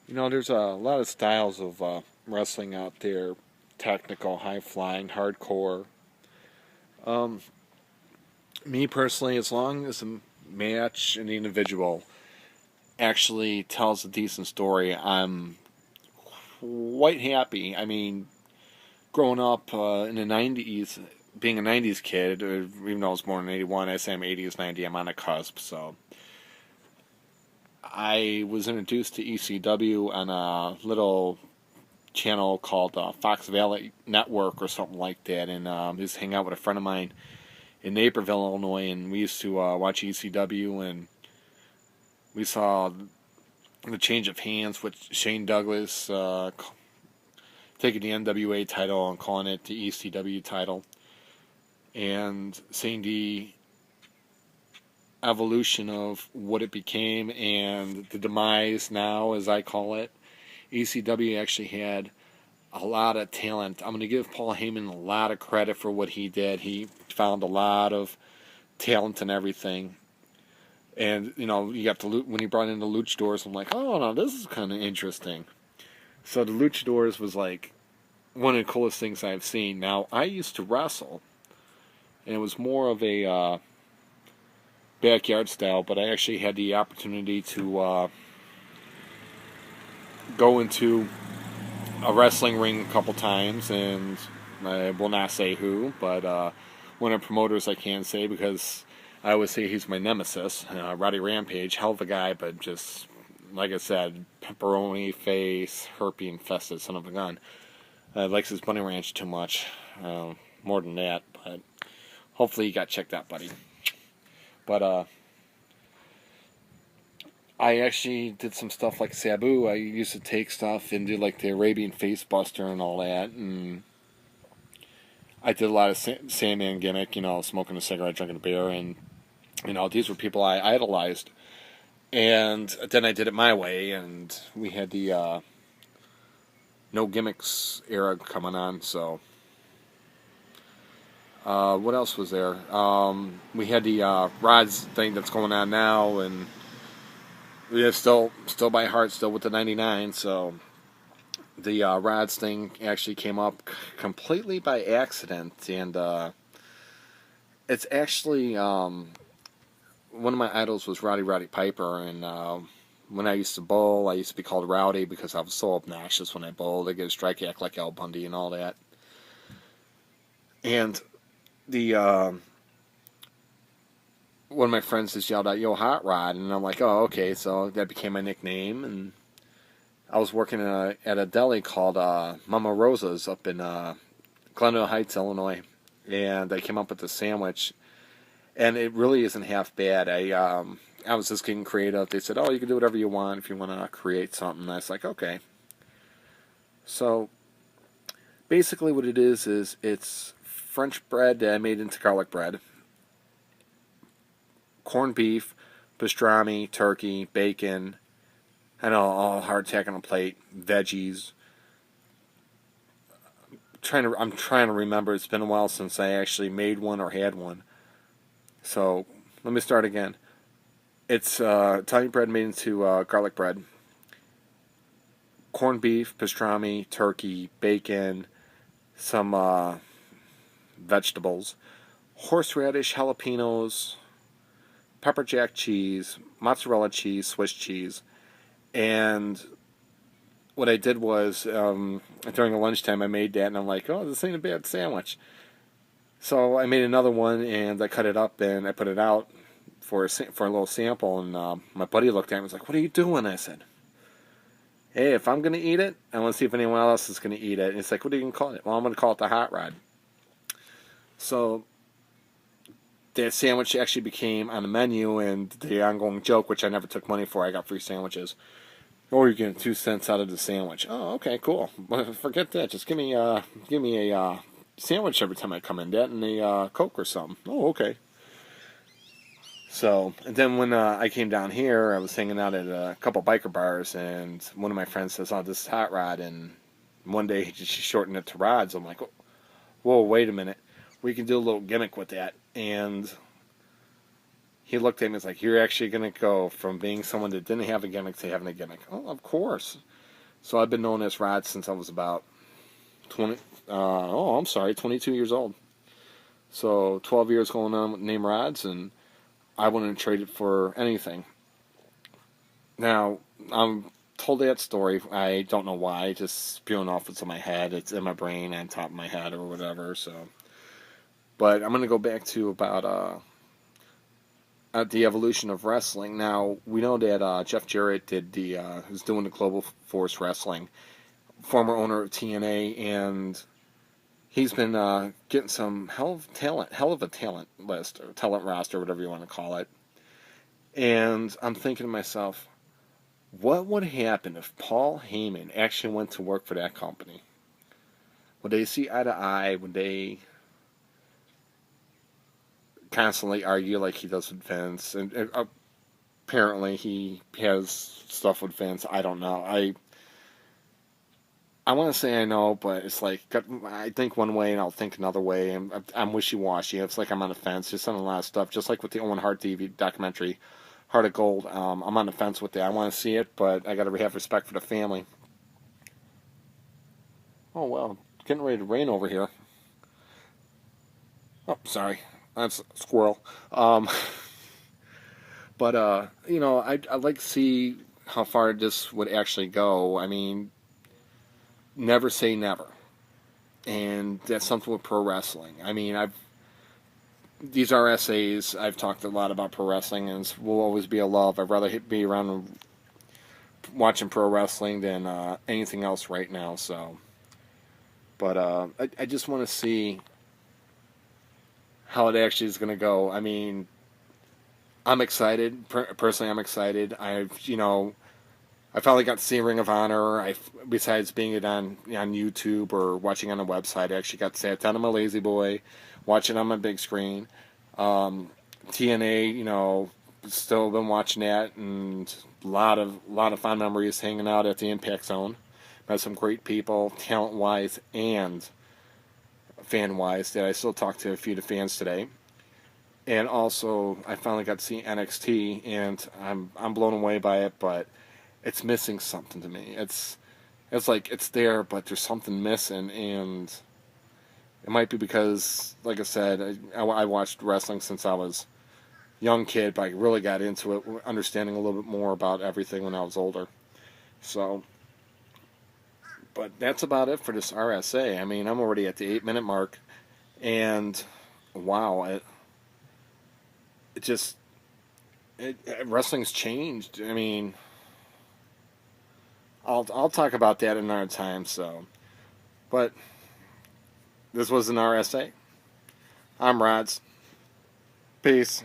There's a lot of styles of wrestling out there: technical, high flying, hardcore. Um, Me personally, as long as the match and the individual actually tells a decent story, I'm quite happy. I mean, growing up in the 90s, being a 90s kid, even though I was born in 81, I say I'm 80s, 90, I'm on a cusp, so. I was introduced to ECW on a little channel called Fox Valley Network or something like that, and just hang out with a friend of mine in Naperville, Illinois, and we used to watch ECW, and we saw the change of hands with Shane Douglas taking the NWA title and calling it the ECW title, and seeing the evolution of what it became and the demise now, as I call it. ECW actually had a lot of talent. I'm going to give Paul Heyman a lot of credit for what he did. He found a lot of talent and everything. And, you got when he brought in the luchadors, I'm like, oh, no, this is kind of interesting. So the luchadors was like one of the coolest things I've seen. Now, I used to wrestle, and it was more of a backyard style, but I actually had the opportunity to go into a wrestling ring a couple times, and I will not say who, but one of the promoters I can say, because I always say he's my nemesis, Roddy Rampage, hell of a guy, but just, like I said, pepperoni face, herpes infested son of a gun. Likes his bunny ranch too much, more than that, but hopefully you got checked out, buddy. But I actually did some stuff like Sabu. I used to take stuff and do like the Arabian Face Buster and all that, and I did a lot of Sandman gimmick, smoking a cigarette, drinking a beer, and these were people I idolized. And then I did it my way, and we had the no gimmicks era coming on. So what else was there? We had the rods thing that's going on now, and we have still by heart, still with the 99. So the rods thing actually came up completely by accident, and it's actually one of my idols was Roddy Piper, and when I used to bowl, I used to be called Rowdy because I was so obnoxious when I bowled. I get a strike act like Al Bundy and all that. And the one of my friends just yelled out, "Yo, Hot Rod," and I'm like, "Oh, okay." So that became my nickname, and I was working at a deli called Mama Rosa's up in Glendale Heights, Illinois, and I came up with a sandwich, and it really isn't half bad. I was just getting creative. They said, "Oh, you can do whatever you want if you want to create something." And I was like, "Okay." So basically, what it is it's French bread that I made into garlic bread, corned beef, pastrami, turkey, bacon, and all hardtack on a plate, veggies. I'm trying to remember. It's been a while since I actually made one or had one. So let me start again. It's Italian bread made into garlic bread, corned beef, pastrami, turkey, bacon, some vegetables, horseradish, jalapenos, pepper jack cheese, mozzarella cheese, Swiss cheese, and what I did was during the lunchtime I made that, and I'm like, oh, this ain't a bad sandwich. So I made another one, and I cut it up and I put it out for a little sample, and my buddy looked at me and was like, "What are you doing?" I said, "Hey, if I'm gonna eat it, I want to see if anyone else is gonna eat it." And it's like, "What are you gonna call it?" "Well, I'm gonna call it the Hot Rod." So that sandwich actually became on the menu, and the ongoing joke, which I never took money for, I got free sandwiches. Or you're getting 2 cents out of the sandwich. Oh, okay, cool. Forget that. Just give me a sandwich every time I come in. That and a Coke or something. Oh, okay. So, and then when I came down here, I was hanging out at a couple biker bars, and one of my friends says, "Oh, this is Hot Rod," and one day he just shortened it to Rods. I'm like, "Whoa, wait a minute. We can do a little gimmick with that." And he looked at me and was like, "You're actually going to go from being someone that didn't have a gimmick to having a gimmick?" "Oh, of course." So I've been known as Rod since I was about 20. Oh, I'm sorry, 22 years old. So 12 years going on with name Rods, and I wouldn't trade it for anything. Now, I'm told that story. I don't know why. Just spewing off what's in my head. It's in my brain, on top of my head, or whatever. So, but I'm gonna go back to about the evolution of wrestling. Now we know that Jeff Jarrett did the who's doing the Global Force Wrestling, former owner of TNA, and he's been getting some hell of a talent list or talent roster, whatever you want to call it. And I'm thinking to myself, what would happen if Paul Heyman actually went to work for that company? Would they see eye to eye? Would they constantly argue like he does with Vince? And apparently he has stuff with Vince. I don't know. I want to say I know, but it's like I think one way and I'll think another way, and I'm wishy-washy. It's like I'm on the fence. Just on a lot of stuff, just like with the Owen Hart TV documentary, Heart of Gold. I'm on the fence with it. I want to see it, but I got to have respect for the family. Oh well, getting ready to rain over here. Oh, sorry, that's a squirrel. Um, but I'd like to see how far this would actually go. I mean, never say never, and that's something with pro wrestling. I mean, these are essays. I've talked a lot about pro wrestling, and it will always be a love. I'd rather be around watching pro wrestling than anything else right now. So, but I just want to see how it actually is going to go. I mean, I'm excited. Personally, I'm excited. I finally got to see Ring of Honor. Besides being it on YouTube or watching on a website, I actually got to sit down on my lazy boy, watch it on my big screen. TNA, still been watching that, and a lot of fond memories hanging out at the Impact Zone. Met some great people, talent wise and fan wise. That I still talk to a few of the fans today. And also, I finally got to see NXT, and I'm blown away by it, but it's missing something to me. It's like it's there, but there's something missing, and it might be because, like I said, I watched wrestling since I was a young kid, but I really got into it, understanding a little bit more about everything when I was older. So, but that's about it for this RSA. I mean, I'm already at the 8-minute mark, and wow, it just wrestling's changed. I mean, I'll talk about that another time. So, but this was an RSA. I'm Rods. Peace.